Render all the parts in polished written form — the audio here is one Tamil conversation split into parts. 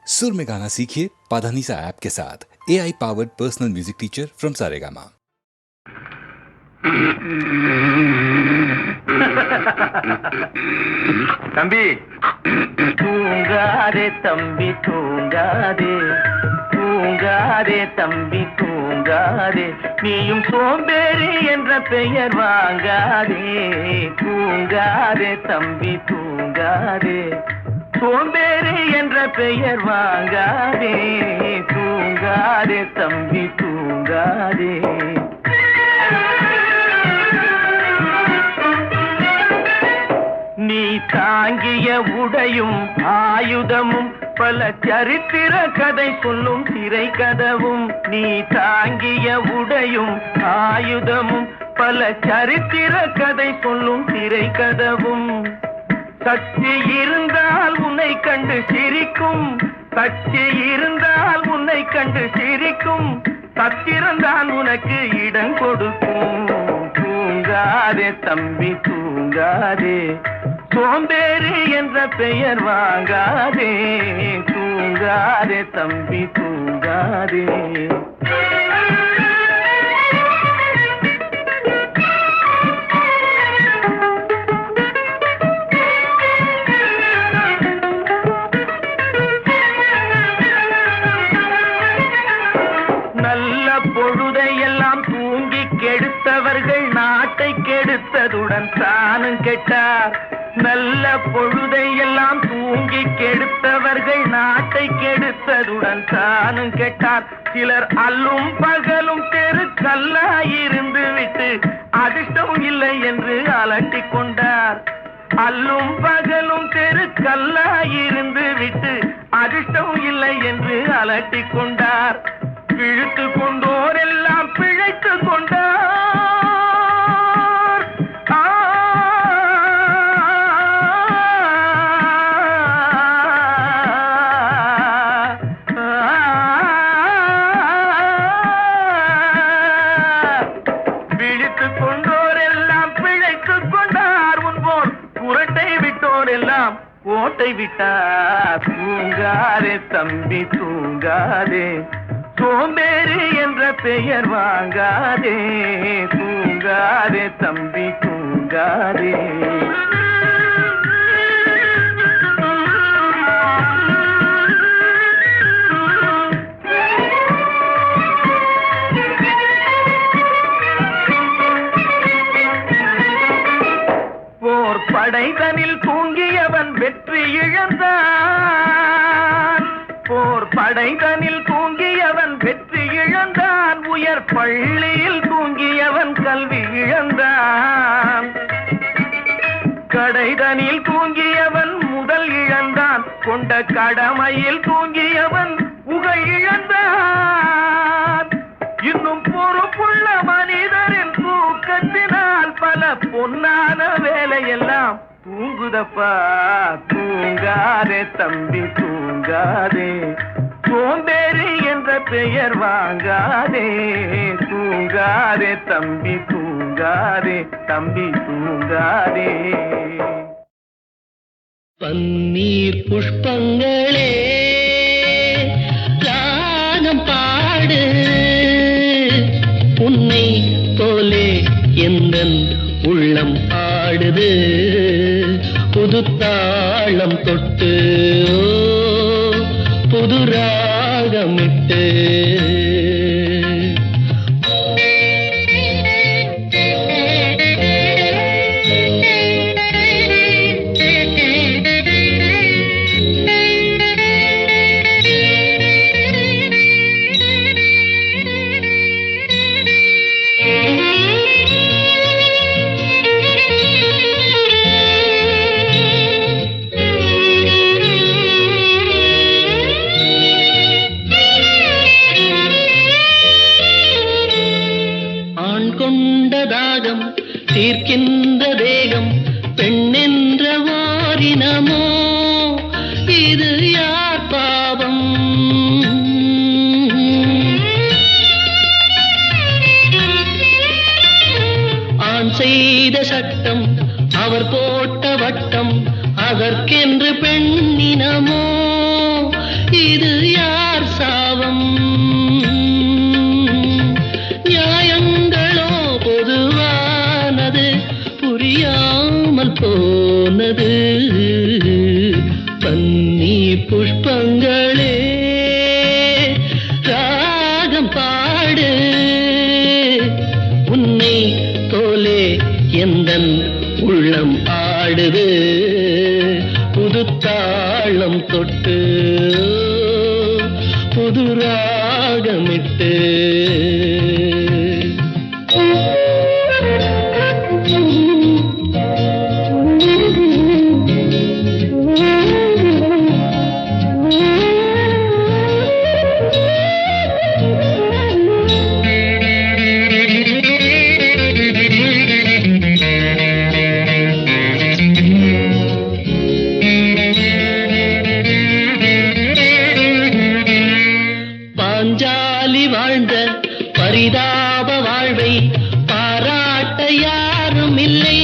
सुर में गाना सीखिए पाधानीसा ऐप के साथ। AI powered personal music teacher from Saregama. தம்பி தூங்காதே தம்பி தூங்காதே, தூங்காதே தம்பி தூங்காதே, நீயும் சோம்பேறி என்ற பெயர் வாங்காதே. தூங்காதே தம்பி தூங்காதே, சோம்பேறி என்ற பெயர் வாங்காதே. தூங்காதே தம்பி தூங்காதே. நீ தாங்கிய உடையும் ஆயுதமும் பல சரித்திர கதை சொல்லும் திரை கதவும். நீ தாங்கிய உடையும் ஆயுதமும் பல சரித்திர கதை சொல்லும் திரை கதவும். சக்தி இருந்தால் உன்னை கண்டு சிரிக்கும், சக்தி இருந்தால் உன்னை கண்டு சிரிக்கும், சத்திரந்தான் உனக்கு இடம் கொடுக்கும். தூங்காதே தம்பி தூங்காதே, சோம்பேறி என்ற பெயர் வாங்காதே. தூங்காதே தம்பி தூங்காதே. நல்ல பொழுதையெல்லாம் தூங்கி கெடுத்தவர்கள் நாட்டை கெடுத்ததுடன் தானும் கெட்டார். நல்ல பொழுதையெல்லாம் தூங்கி கெடுத்தவர்கள் நாட்டை கெடுத்ததுடன் தானும் கெட்டார். சிலர் அல்லும் பகலும் தெருக்கல்லாயிருந்து விட்டு அதிர்ஷ்டம் இல்லை என்று அலட்டிக் கொண்டார். அல்லும் பகலும் தெருக்கல்லாயிருந்து விட்டு அதிர்ஷ்டம் இல்லை என்று அலட்டிக் கொண்டார். பிழைத்து கொண்டோர் எல்லாம் பிழைத்து கொண்டார். பிழைத்து கொண்டோர் எல்லாம் பிழைத்து கொண்டார். முன்போர் புரட்டை விட்டோர் எல்லாம் ஓட்டை விட்டார். தூங்காதே தம்பி தூங்காதே, சோம்பேறி என்ற பெயர் வாங்காதே. தூங்காதே தம்பி தூங்காதே. போர் படைதனில் தூங்கியவன் வெற்றி இழந்தான். போர் படைதனில் தூங்கியவன் வெற்றி இழந்தான். உயர் பள்ளியில் தூங்கியவன் கல்வி இழந்தான். கடைதனில் தூங்கியவன் முதல் இழந்தான். கொண்ட கடமையில் தூங்கியவன் புகழ் இழந்தான். இன்னும் பொறுப்புள்ள மனிதரின் தூக்கத்தினால் பல பொன்னான வேலையெல்லாம் தூங்குதப்பா. தூங்காதே தம்பி தூங்காதே, சோம்பேறி என்ற பெயர் வாங்காதே. தூங்காதே தம்பி தூங்காதே, தம்பி தூங்காதே. பன்னீர் புஷ்பங்களே ராகம் பாடு, உன்னை போலே எந்தன் உள்ளம் ஆடுது. புது தாளம் தொட்டு புது ராகமிட்டு. இது யார் சாபம்? நியாயங்களோ பொதுவானது, புரியாமல் போனது. பன்னி புஷ்பங்களே ராகம் பாடு, உன்னை போலே எந்தன் உள்ளம் ஆடுது. புது தாளம் தொட்டு புது ராகமிட்டு. பாஞ்சாலி வாழ்ந்த பரிதாப வாழ்வை பாராட்ட யாரும் இல்லை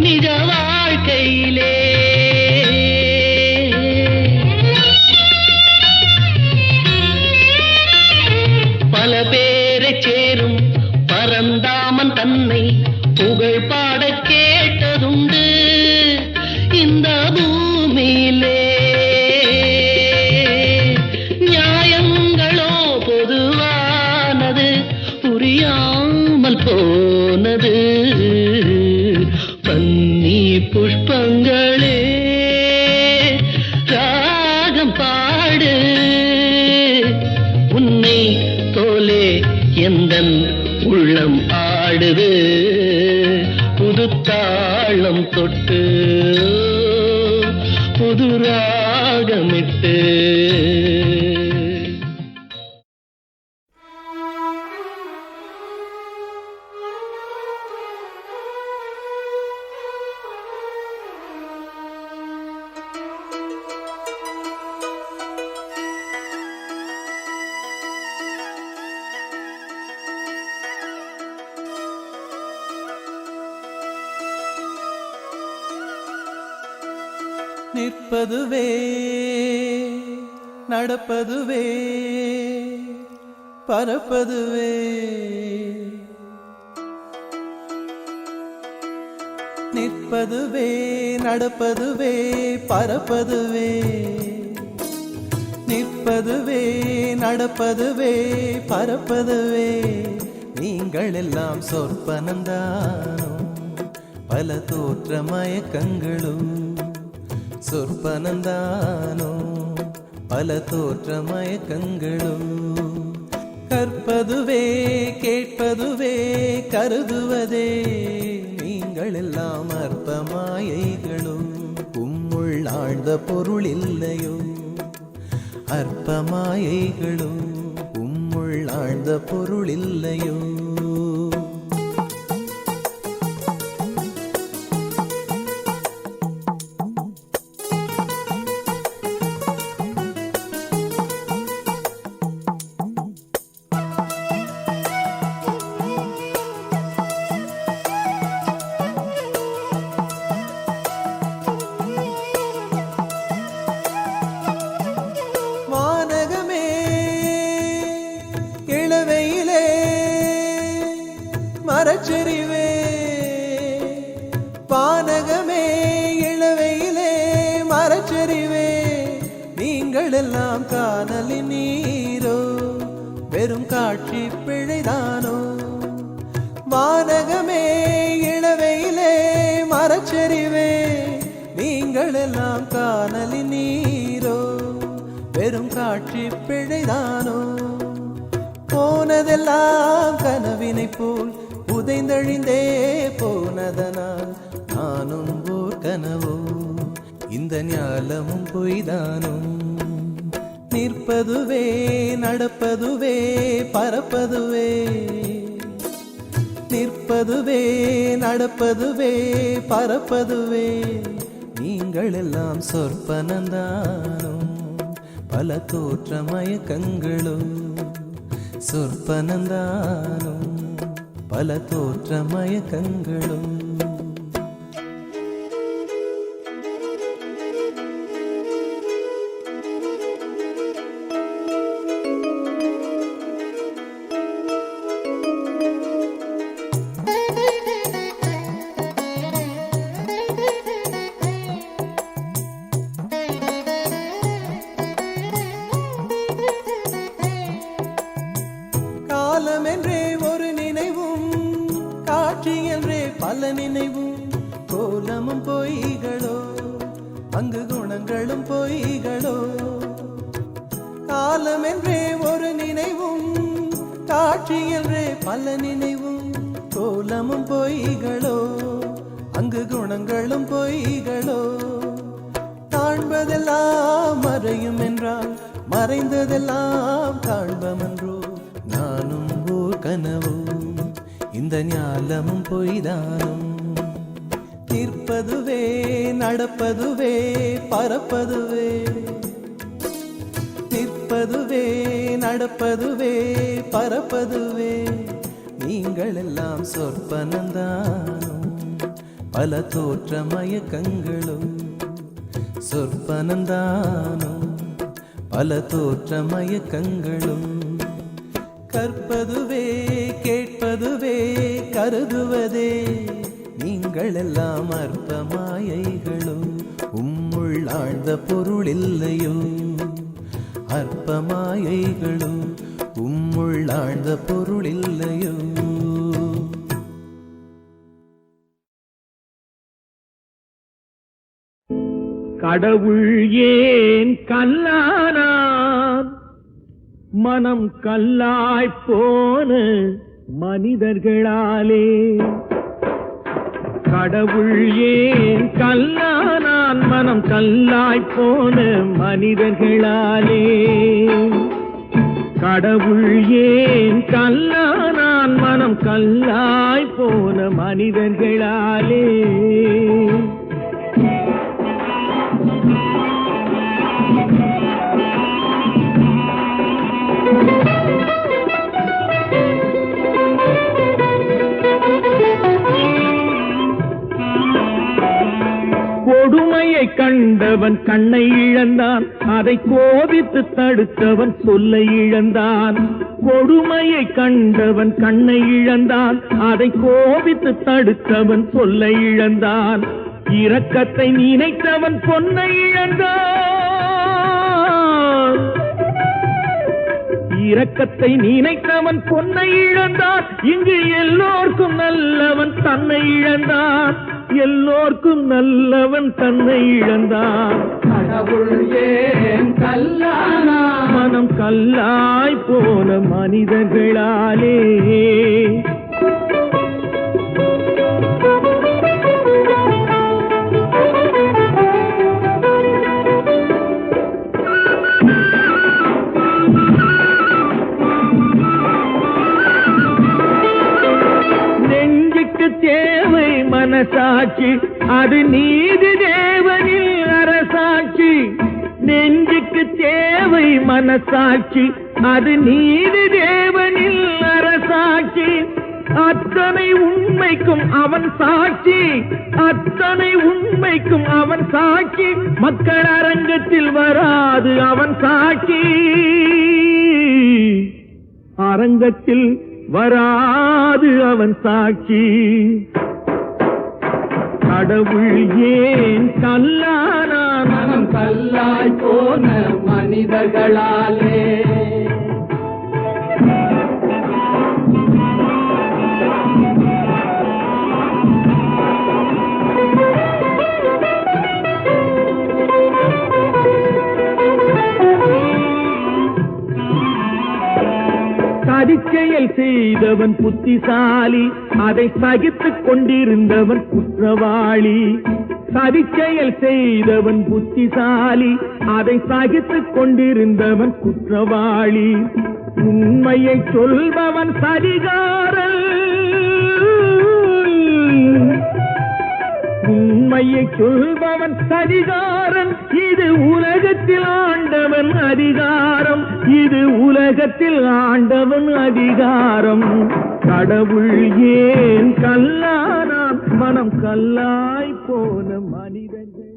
நிஜ வாழ்க்கையிலே. பல பேரை சேரும் பரந்தாமன் தன்னை புகழ் பாட கேட்டதுண்டு இந்த பூமியிலே. புரியாமல் போனது. பன்னி புஷ்பங்களே ராகம் பாடு, உன்னை போலே எந்தன் உள்ளம் ஆடுது. புது தாளம் தொட்டு புது ராகமிட்டு. நிற்பதுவே நடப்பதுவே பறப்பதுவே. நிற்பதுவே நடப்பதுவே பறப்பதுவே. நிற்பதுவே நடப்பதுவே பறப்பதுவே. நீங்கள் எல்லாம் சொற்பனந்தானோ பல தோற்ற மயக்கங்களும். சொற்பனந்தானோ பல தோற்ற மயக்கங்களும். கற்பதுவே கேட்பதுவே கருதுவதே நீங்கள் எல்லாம் அற்ப மாயைகளும். உம்முள் ஆழ்ந்த பொருள் இல்லையோ அற்ப மாயைகளும். உம்முள் ஆழ்ந்த பொருள் இல்லையோ. மரச்செறிவே பானகமே இளவையிலே மரச்செறிவே. நீங்கள் எல்லாம் காணலின் நீரோ வெறும் காட்சி பிழைதானோ. வானகமே இளவையிலே மரச்செறிவே. நீங்கள் எல்லாம் காணலின் நீரோ வெறும் காட்சி பிழைதானோ. போனதெல்லாம் கனவினை போல் புதைந்தழிந்தே போனதனால் நானும் ஓர் கனவோ இந்த ஞாலமும் பொய்தானோ. நிற்பதுவே நடப்பதுவே பறப்பதுவே. நிற்பதுவே நடப்பதுவே பறப்பதுவே. நீங்கள் எல்லாம் சொற்பனந்தானோ பல தோற்ற மயக்கங்களும். சொற்பனந்தானோ பல தோற்ற மயக்கங்களும். கோலமும் பொய்களோ அங்கு குணங்களும் பொய்களோ காலம் என்றே ஒரு நினைவும் காட்சி என்றே பல நினைவும் கோலமும் பொய்களோ அங்கு குணங்களும் பொய்களோ காண்பதெல்லாம் மறையும் என்றால் மறைந்ததெல்லாம் காண்பமன்றோ நானும் ஓர் கனவோ இந்த ஞாலமும் பொய்தானும் நிற்பதுவே நடப்பதுவே பறப்பதுவே நிற்பதுவே நடப்பதுவே பறப்பதுவே நீங்கள் எல்லாம் சொற்பனந்தானும் பல தோற்ற மயக்கங்களும் சொற்பனந்தானும் பல தோற்ற மயக்கங்களும் கற்பதுவே கேட்பதுவே கருதுவதே நீங்கள் எல்லாம் அற்ப மாயைகளும் உம்முள் ஆழ்ந்த பொருள் இல்லையோ அற்ப மாயைகளும் உம்முள் ஆழ்ந்த பொருள் இல்லையோ கடவுள் ஏன் கல்லானான் மனம் கல்லாய்ப் போன மனிதர்களாலே கடவுள் ஏன் கல்லானான் மனம் கல்லாய்ப் போன மனிதர்களாலே கடவுள் ஏன் கல்லானான் மனம் கல்லாய்ப் போன மனிதர்களாலே கொடுமையை கண்டவன் கண்ணை இழந்தான் அதை கோபித்து தடுத்தவன் சொல்லை இழந்தான் கொடுமையை கண்டவன் கண்ணை இழந்தான் அதை கோபித்து தடுத்தவன் சொல்லை இழந்தான் இரக்கத்தை நினைத்தவன் பொன்னை இழந்தான் இரக்கத்தை நினைத்தவன் பொன்னை இழந்தான் இங்கு எல்லோர்க்கும் நல்லவன் தன்னை இழந்தான் எல்லோர்க்கும் நல்லவன் தன்னை இழந்தான் கடவுள் ஏன் கல்லானா மனம் கல்லாய் போன மனிதர்களாலே தேவை மனசாட்சி அது நீதி தேவனில் அரசாட்சி நெஞ்சுக்கு தேவை மனசாட்சி அது நீதி தேவனில் அரசாட்சி அத்தனை உண்மைக்கும் அவன் சாட்சி அத்தனை உண்மைக்கும் அவன் சாட்சி மக்கள் அரங்கத்தில் வராது அவன் சாட்சி அரங்கத்தில் வராது அவன் சாட்சி கடவுள் ஏன் கல்லானான் மனம் கல்லாய் போன மனிதர்களாலே சதிச்செயல் செய்தவன் புத்திசாலி அதை சகித்துக் கொண்டிருந்தவன் குற்றவாளி சதிச்செயல் செய்தவன் புத்திசாலி அதை சகித்துக் கொண்டிருந்தவன் குற்றவாளி உண்மையை சொல்பவன் சதிகாரன் உண்மையை சொல்பவன் சதிகாரன் இது உலகத்தில் ஆண்டவன் அதிகாரம் இது உலகத்தில் ஆண்டவன் அதிகாரம் கடவுள் ஏன் கல்லானான் மனம் கல்லாய் போன மனிதர்கள்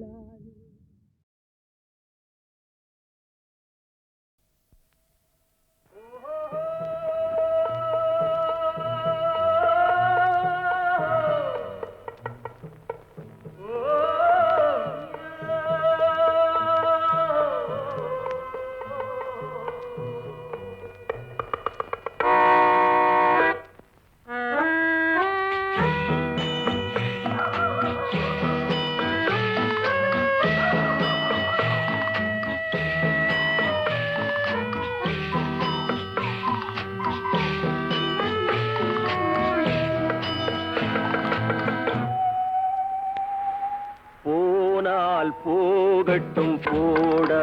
போகட்டும் போடா,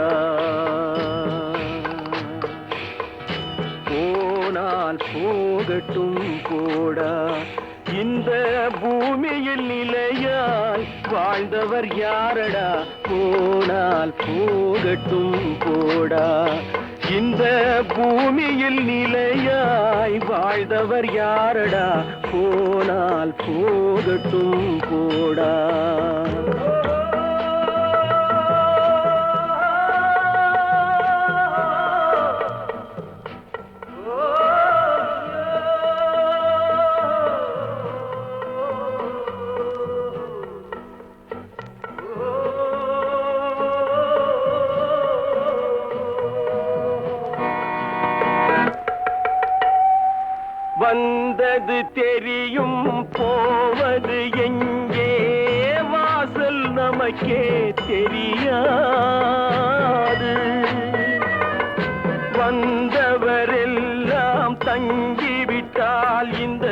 போனால் போகட்டும் போடா. இந்த பூமியில் நிலையாய் வாழ்ந்தவர் யாரடா, போனால் போகட்டும் போடா. இந்த பூமியில் நிலையாய் வாழ்ந்தவர் யாரடா, போனால் போகட்டும் போடா. வந்தது தெரியும் போவது எங்கே, வாசல் நமக்கே தெரியாது. வந்தவரெல்லாம் தங்கிவிட்டால் இந்த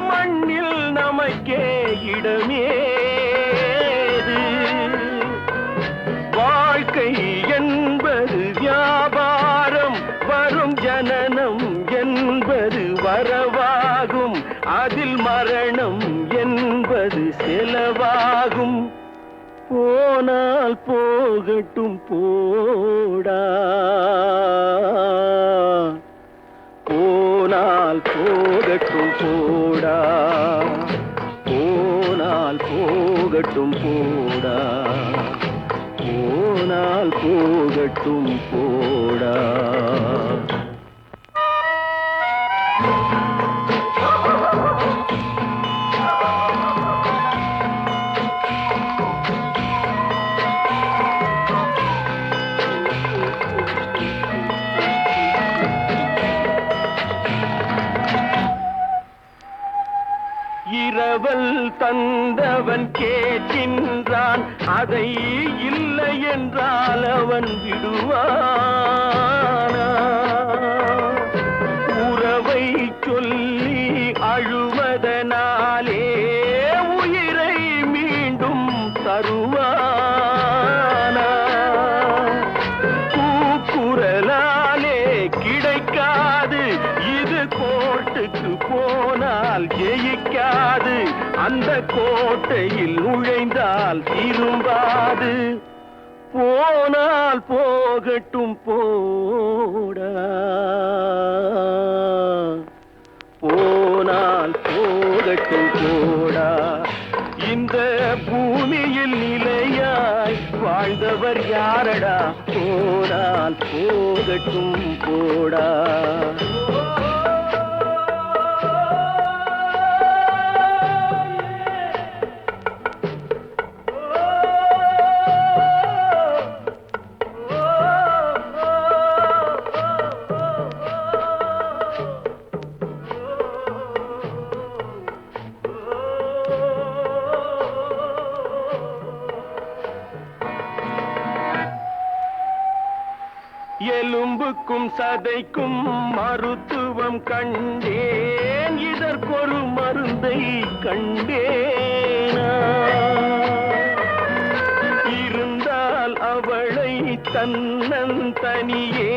மண்ணில் நமக்கே இடமேது. வாழ்க்கை என்பது வியாபாரம், வரும் ஜனனம் என்பது வரவாகும், அதில் மரணம் என்பது செலவாகும். போனால் போகட்டும் போடா, போனால் போகட்டும் போடா, போனால் போகட்டும் போடா, போனால் போகட்டும் போடா. இரவல் தந்தவன் கேட்கின்றான், அதை இல்லை என்றால் அவன் விடுவானா? உறவை சொல்லி அழுவதனாலே உயிரை மீண்டும் தருவானா? கூக்குரலாலே கிடைக்காது, இது கோர்ட்டுக்கு போனால் ஜெயிக்காது, அந்த கோட்டையில் நுழைந்தால் திரும்பாது. போனால் போகட்டும் போடா, போனால் போகட்டும் போடா. இந்த பூமியில் நிலையாய் வாழ்ந்தவர் யாரடா, போனால் போகட்டும் போடா. எலும்புக்கும் சதைக்கும் மருத்துவம் கண்டேன், இதற்கொரு மருந்தை கண்டேனா? இருந்தால் அவளை தன்னந்தனியே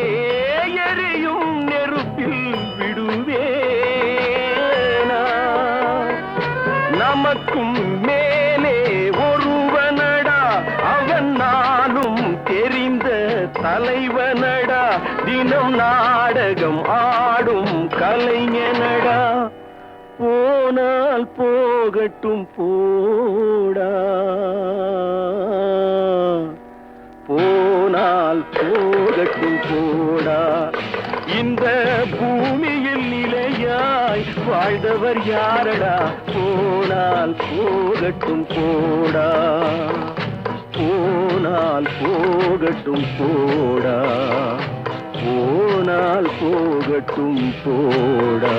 எரியும் நெருப்பில் விடுவேனா? நமக்கும் மேலே ஒருவனடா, அவன் நானும் தெரிந்த தலைவனடா, தினம் நாடகம் ஆடும் கலைஞனடா. போனால் போகட்டும் போடா, போனால் போகட்டும் போடா. இந்த பூமியில் நிலையாய் வாழ்ந்தவர் யாரடா, போனால் போகட்டும் போடா, போனால் போகட்டும் போடா, போனால் போகட்டும் போடா.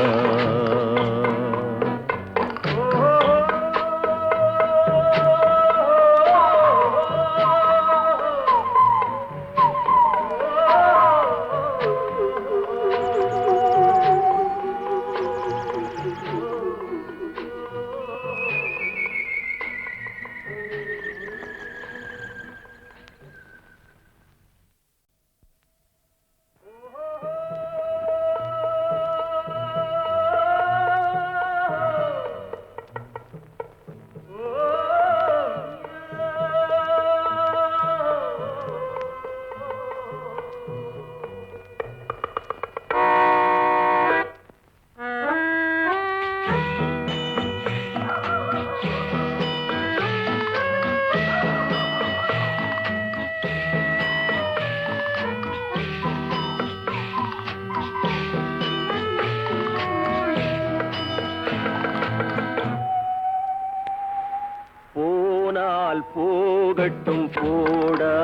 போகட்டும் போடா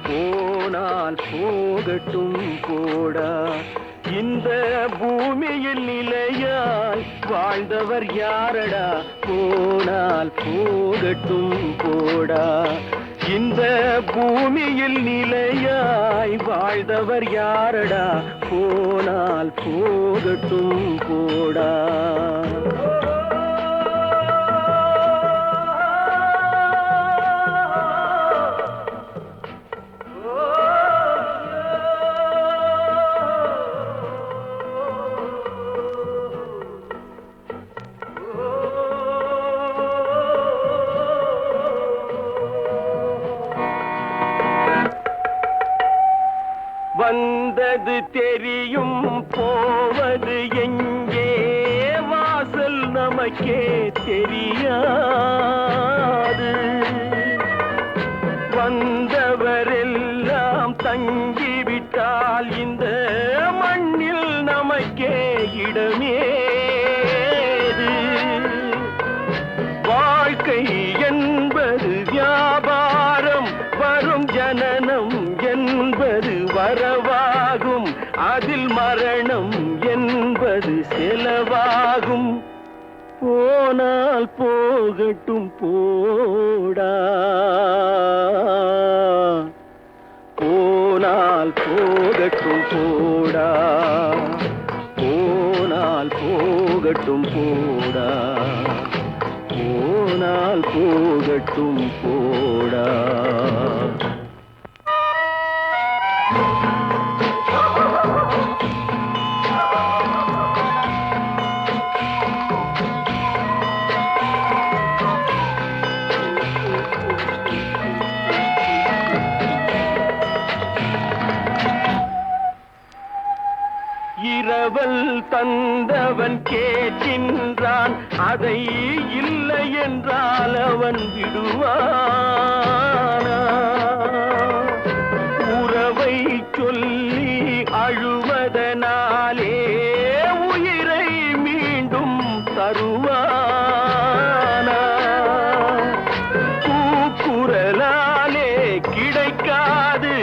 போனால் போகட்டும் போடா இந்த பூமியில் நிலையாய் வாழ்ந்தவர் யாரடா போனால் போகட்டும் போடா இந்த பூமியில் நிலையாய் வாழ்ந்தவர் யாரடா போனால் போகட்டும் போடா வந்தது தெரியும் போவது எங்கே வாசல் நமக்கே தெரியாது வந்தவரெல்லாம் தங்கிவிட்டால் இந்த மண்ணில் நமக்கே இடமேது வாழ்க்கை என்பது வியாபாரம் வரும் ஜனனம் என்பது வரவாகும் அதில் மரணம் என்பது செலவாகும் போனால் போகட்டும் போடா போனால் போகட்டும் போடா போனால் போகட்டும் போடா போனால் போகட்டும் போடா இரவல் தந்தவன் கேட்கின்றான் அதை இல்லை என்றால் அவன் விடுவானா உறவை சொல்லி அழுவதனாலே உயிரை மீண்டும் தருவானா கூக்குரலாலே கிடைக்காது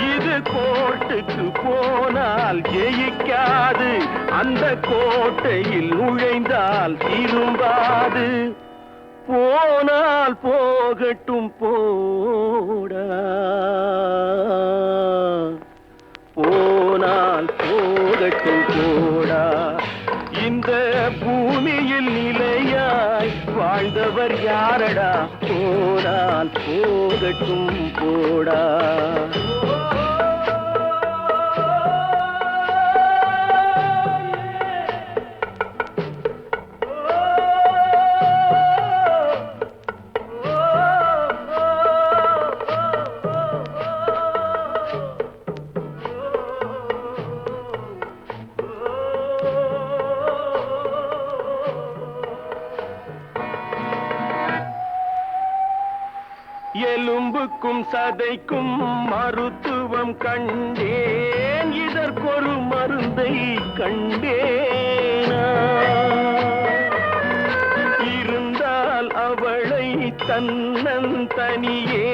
இது கோர்ட்டுக்கு போனால் ஜெயிக்காது அந்த கோட்டையில் நுழைந்தால் திரும்பாது போனால் போகட்டும் போடா போனால் போகட்டும் போடா இந்த பூமியில் நிலையாய் வாழ்ந்தவர் யாரடா போனால் போகட்டும் போடா எலும்புக்கும் சதைக்கும் மருத்துவம் கண்டேன் இதற்கொரு மருந்தை கண்டேனா இருந்தால் அவளை தன்னந்தனியே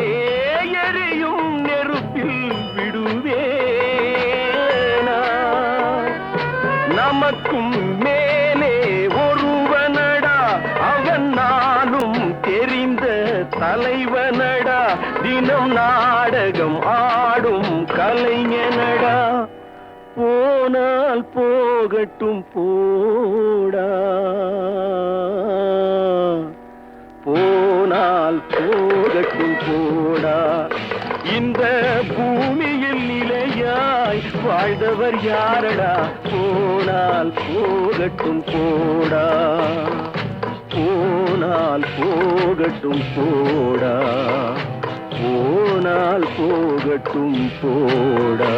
எரியும் நெருப்பில் விடுவேனா நமக்கும் மேலே ஒருவனடா அவன் நானும் தெரிந்த தலைவனடா தினம் நாடகம் ஆடும் கலைஞனடா போனால் போகட்டும் போடா போனால் போகட்டும் போடா இந்த பூமியில் நிலையாய் வாழ்ந்தவர் யாரடா போனால் போகட்டும் போடா போனால் போகட்டும் போடா போனால் போகட்டும் போடா